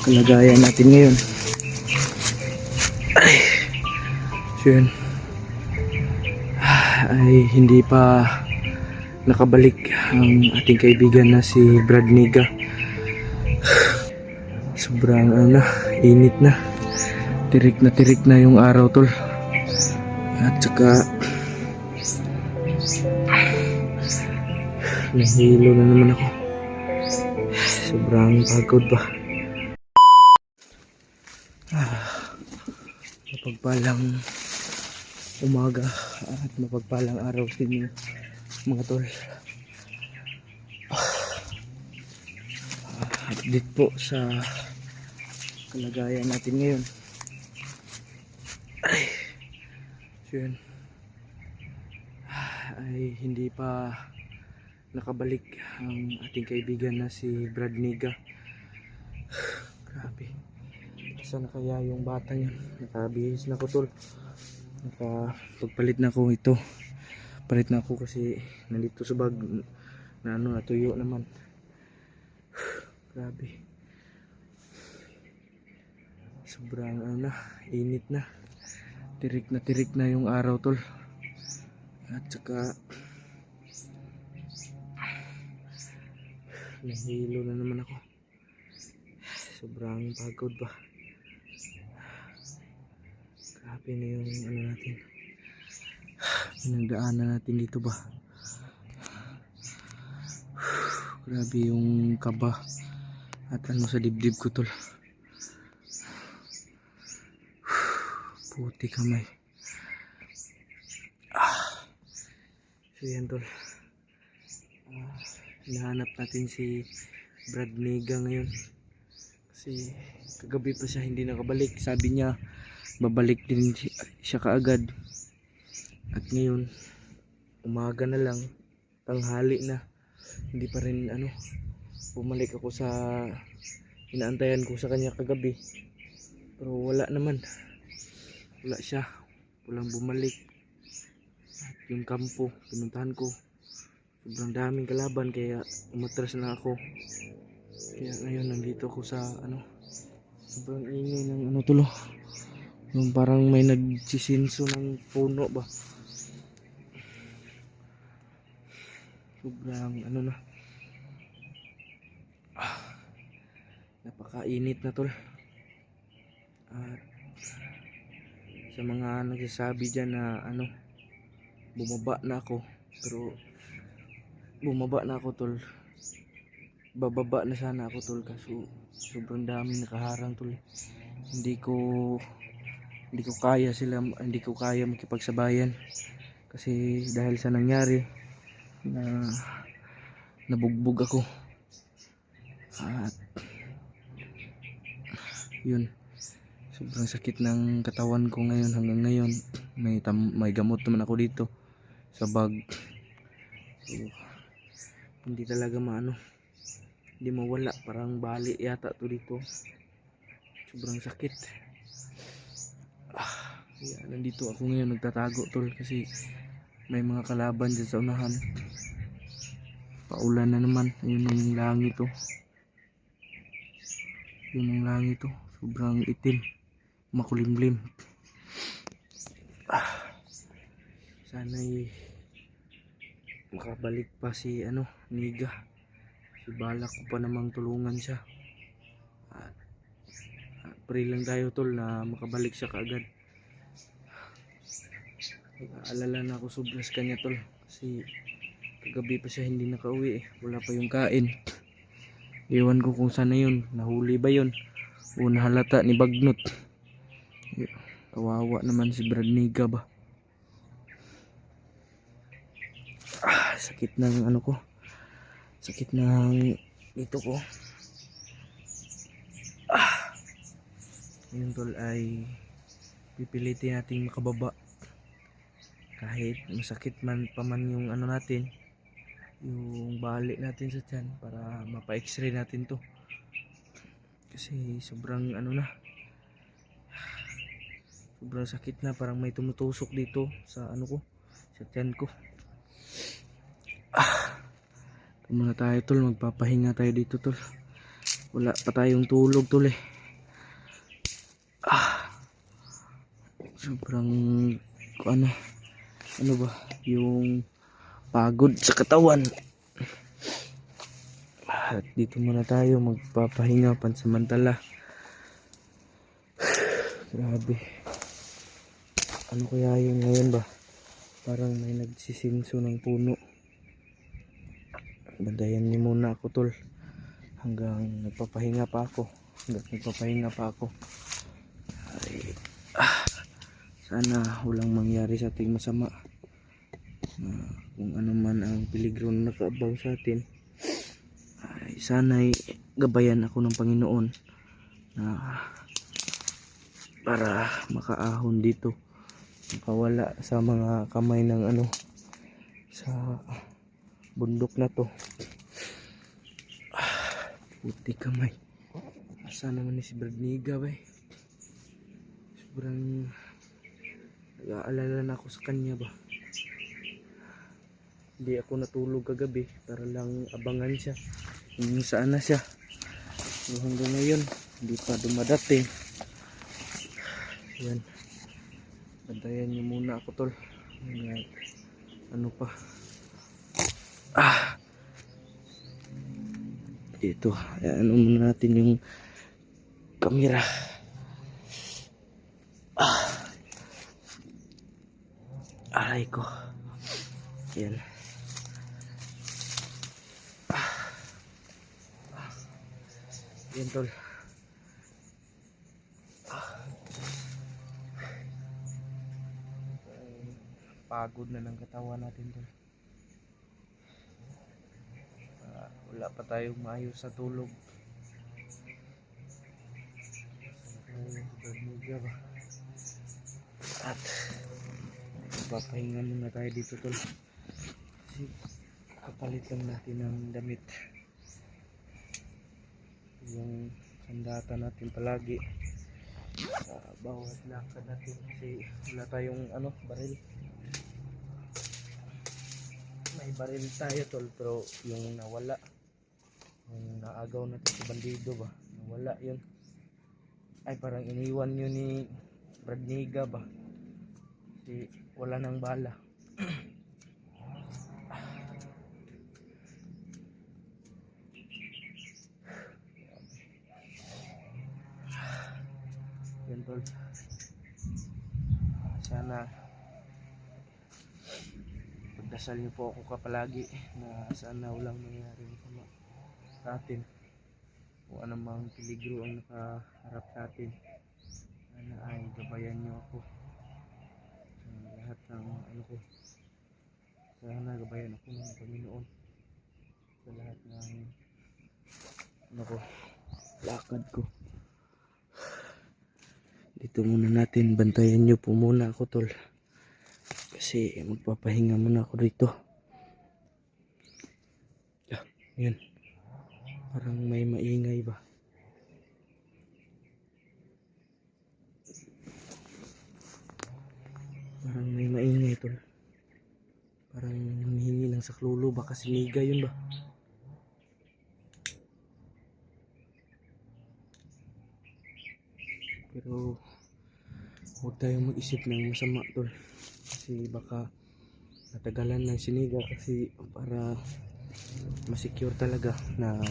kalagayan natin ngayon. So yun, ay hindi pa nakabalik ang ating kaibigan na si Brad Niga. Sobrang init na. Tirik na yung araw, tol. At saka nahilo na naman ako. Sobrang pagod ba. Mapagpalang umaga at mapagpalang araw sa inyo, mga tol. Update po sa kalagayan natin ngayon. So yun, ay hindi pa nakabalik ang ating kaibigan na si Brad Niga. Grabe, saan kaya yung bata yun? Nakabihis na ko, tol. Pagpalit na ko ito. Palit na ako kasi nandito sa bag na natuyo naman. Grabe, sobrang init na. Tirik na yung araw, tol. At saka nahilo na naman ako. Sobrang pagod ba. Grabe na yung natin, pinagdaanan natin dito ba. Grabe yung kaba at sa dibdib ko, tol. Puti kamay. So yan, tol. Hinahanap natin si Brad Niga ngayon kasi kagabi pa siya hindi nakabalik. Sabi niya babalik din siya kaagad, at ngayon umaga na lang, tanghali na, hindi pa rin bumalik ako sa inaantayan ko sa kanya kagabi, pero wala naman, wala siya, walang bumalik. At yung kampo pinuntahan ko, sobrang daming kalaban kaya umatras na ako. Kaya ngayon nandito ako sa sobrang ingay ng tulo, yung parang may nagsisinso ng puno ba. Sobrang na, napakainit na, tol. At sa mga nagsasabi dyan na bumaba na ako, pero bumaba na ako, tol. Bababa na sana ako, tol, kaso sobrang daming nakaharang, tol. Hindi ko kaya makipagsabayan kasi dahil sa nangyari na nabugbog ako. At yun, sobrang sakit ng katawan ko ngayon. Hanggang ngayon may gamot naman ako dito sa bag. So, hindi talaga hindi mawala, parang bali yata to dito. Sobrang sakit. Nandito ako ngayon nagtatago, tol, kasi may mga kalaban dyan sa unahan. Paulan na naman. Ayun ang langit, oh. Yun ang langit, oh. Sobrang itim, makulimlim. Sana'y makabalik pa si Niga. Si balak ko pa namang tulungan siya. Pray lang tayo, tol, na makabalik siya kaagad. Nag-aalala na ako sobra sa kanya, tol, kasi kagabi pa siya hindi nakauwi, wala pa yung kain. Iwan ko kung sana yun, nahuli ba yun o nahalata ni Bagnot. Kawawa naman si Brad Niga ba. Sakit ng ko, sakit ng ito ko. Yun, tol, ay pipilitin nating makababa kahit masakit man yung natin, yung bali natin sa tiyan, para mapa-x-ray natin to kasi sobrang sobrang sakit na, parang may tumutusok dito sa ko, sa tiyan ko. Muna tayo, tol, magpapahinga tayo dito, tol. Wala pa tayong tulog, tol, eh. sobrang ano, ano ba, yung pagod sa katawan. At dito muna tayo magpapahinga pansamantala. Grabe. Ano kaya yung ngayon ba? Parang may nagsisinso ng puno. Bandayan niyo muna ako tol. Hanggang nagpapahinga pa ako. Ay, sana walang mangyari sa ating masama. Kung ano man ang peligro na nakaabaw sa atin, ay sana'y gabayan ako ng Panginoon na para makaahon dito, makawala sa mga kamay ng ano, sa bundok na to. Puti kamay. Asa naman ni si Bradniga ba? Sobrang nag-aalala na ako sa kanya ba. Hindi ako natulog kagabi para lang abangan siya kung saan na siya. So hanggang ngayon hindi pa dumadating. Yan, bantayan niyo muna ako tol. Ano pa, dito ano muna natin yung camera. Aray ko. Yan. Yan tol. Pagod na ng katawan natin tol. Wala pa tayong maayos sa tulog. At papahinga muna tayo dito tol. Kasi kapalit lang natin ng damit. Yung sandata natin palagi sa bawat lakad natin kasi wala tayong ano, baril. May baril tayo tol, pero yung nawala, yung naagaw natin sa bandido ba, nawala yun. Ay parang iniwan yun ni Bradniga ba, kasi wala nang bala. Yan tol, sana pagdasal niyo po ako kapalagi na sana walang mangyari masama sa atin, kung anumang peligro ang nakaharap sa atin. Sana ay gabayan niyo ako sa lahat ng ano ko. Sana gabayan ako ng Panginoon sa lahat ng ano ko, lakad ko. Dito muna natin, bantayan nyo po muna ako tol, kasi magpapahinga muna ako dito. Yun, parang may maingay ba. Parang may maingay tol. Parang humihingi ng saklolo, baka siniga yun ba. Pero huwag tayong mag-isip ng masama tol, kasi baka natagalan ng siniga, kasi para masecure talaga na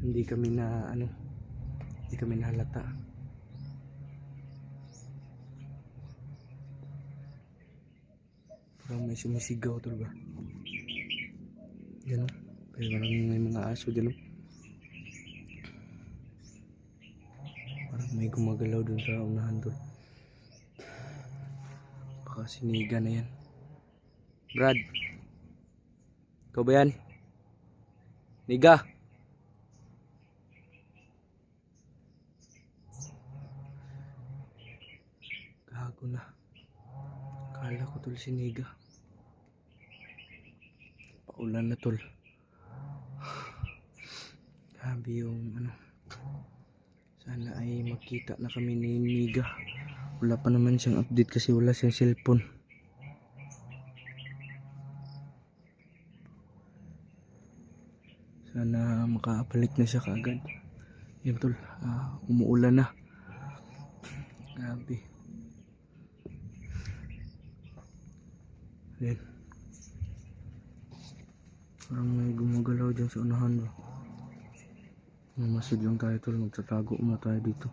hindi kami na ano, hindi kami nahalata. Parang may sumisigaw tol ba. Yan o, parang may mga aso dyan o. Parang may gumagalaw dun sa unahan tol. Baka siniga na yan. Brad, ikaw ba yan? Niga! Gago na. Kala ko tol siniga. Paulan na tol. Grabe yung ano. Sana ay magkita na kami ni Niga. Wala pa naman siyang update kasi wala siyang cellphone. Sana makabalik na siya kaagad. Yan tol, umuulan na. Grabe. Ayan. Parang may gumagalaw dyan sa unahan ba. Mamasid lang tayo tol. Magtatago muna tayo dito.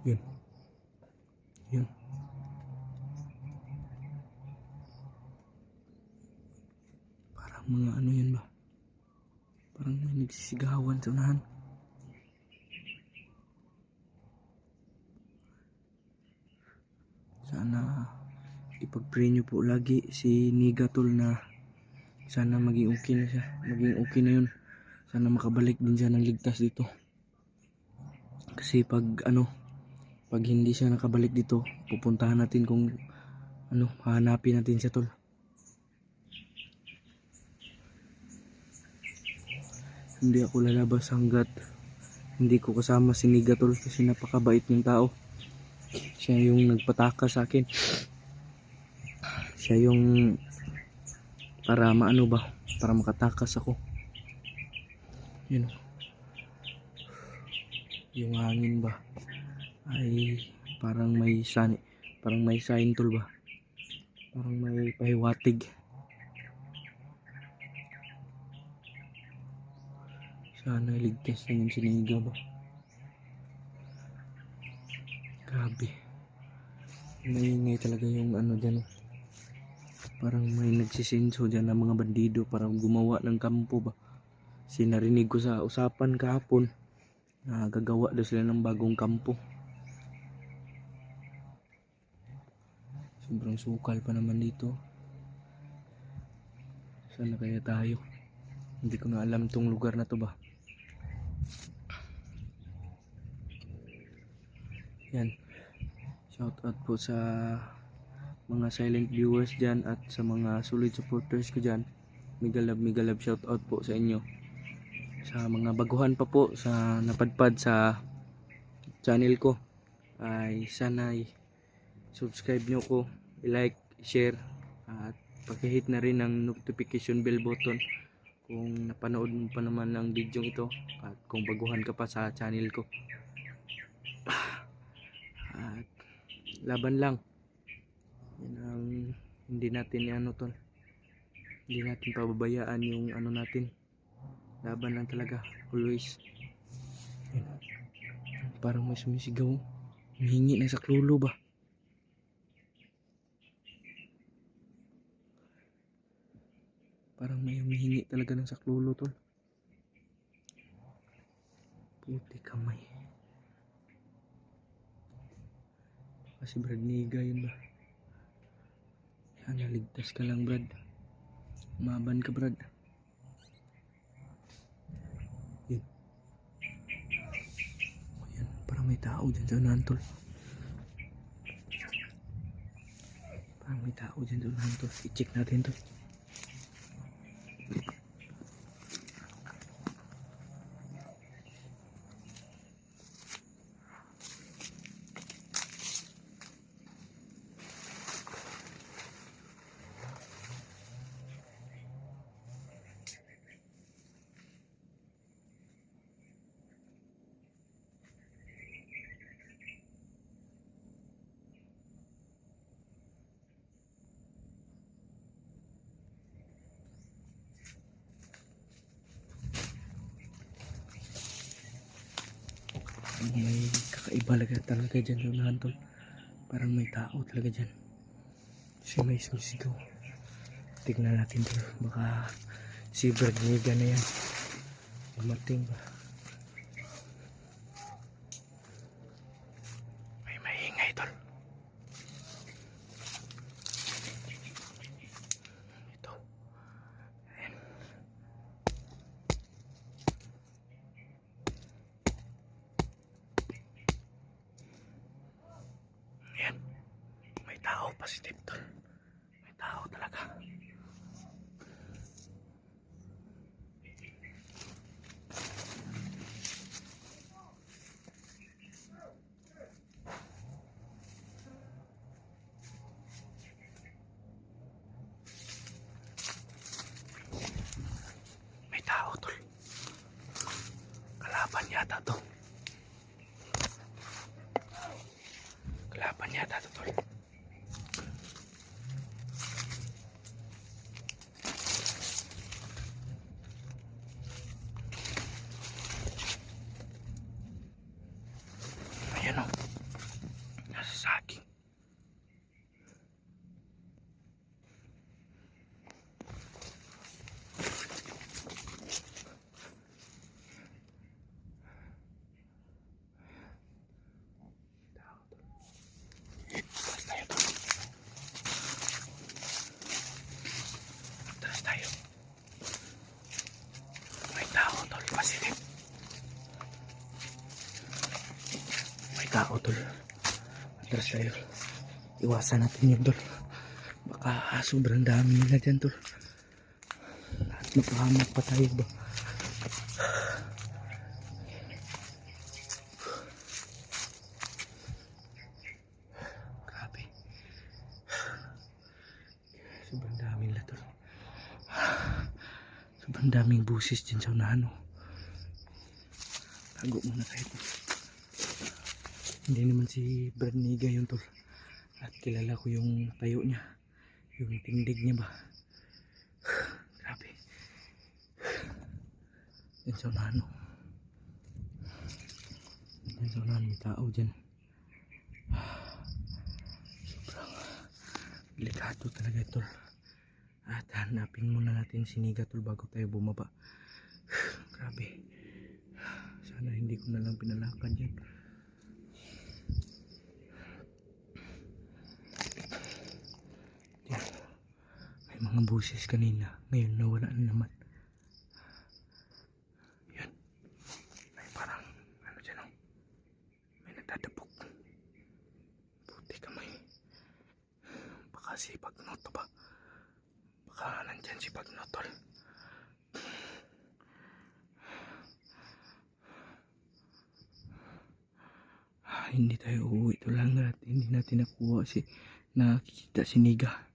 Yan. Yan. Parang mga ano yan ba? Parang may nagsisigawan sa unahan. Sana ipag-pray nyo po lagi si Niga tol na sana maging okay na siya. Maging okay na yun. Sana makabalik din siya ng ligtas dito. Kasi pag hindi siya nakabalik dito, pupuntahan natin kung hahanapin natin siya tol. Hindi ako lalabas hanggat hindi ko kasama si Niga tol kasi napakabait ng tao. Siya yung nagpataka sa akin. Siya yung para para makatakas ako. Yun. Yung hangin ba ay parang may sign tol ba. Parang may pahiwatig. Sana iligtas naman si Niga ba. Grabe. Maingay talaga yung dyan. Parang may nagsisenso dyan ng mga bandido para gumawa ng kampo ba. Sinarinig ko sa usapan kahapon na gagawa daw sila ng bagong kampo. Sobrang sukal pa naman dito. Sana kaya tayo? Hindi ko na alam tong lugar na to ba. Yan. Shout out po sa mga silent viewers dyan at sa mga solid supporters ko dyan. Migalab shout out po sa inyo. Sa mga baguhan pa po sa napadpad sa channel ko ay sana subscribe nyo ko, i-like, share at paki-hit na rin ng notification bell button kung napanood mo pa naman ang video ito at kung baguhan ka pa sa channel ko. At laban lang. Yan ang hindi natin tol. Hindi natin pababayaan yung natin. Laban lang talaga, always. Yan. Parang may sumisigaw. Humihingi ng saklolo ba? Parang may humihingi talaga ng saklolo tol. Puti kamay. Kasi Brad Niga yun ba? Sana ligtas ka lang Brad. Umaban ka Brad. Yun. Ayan, parang may tao dyan sa unahan tol. Parang may tao dyan sa unahan tol. I-check natin tol. May kakaiba talaga dyan sa unahan tol. Parang may tao talaga dyan. Kasi may sumisigaw. Tignan natin tol. Baka si Brad Niga na yan. Dumating ba? May maingay tol. Ito. Ayan. Ayan. May tao positive tol. May tao talaga. May tao tol. Kalaban yata to. tol. Atras tayo. Iwasan natin yun tol. Baka sobrang dami nila dyan tol. At mapahamak pa tayo ba. Grabe. Sobrang dami nila tol. Sobrang daming busis dyan sa unahan oh. Tago muna tayo tol. Hindi naman si Brad Niga yun tol. At kilala ko yung tayo niya. Yung tindig niya ba. Grabe. Yan sa unahan oh. Yan sa unahan may tao dyan. Sobrang delikado talaga tol. At hanapin muna natin si Niga tol bago tayo bumaba. Grabe. Sana hindi ko na lang pinalakad yan. Mga buses kanina, ngayon nawala na naman. Yan. May parang, ano dyan oh. May nagdadabog. Puti kamay. Baka si Pagnoto ba? Baka nandyan si Pagnotol. Hindi tayo uuwi ito lang at hindi natin nakikita si Niga.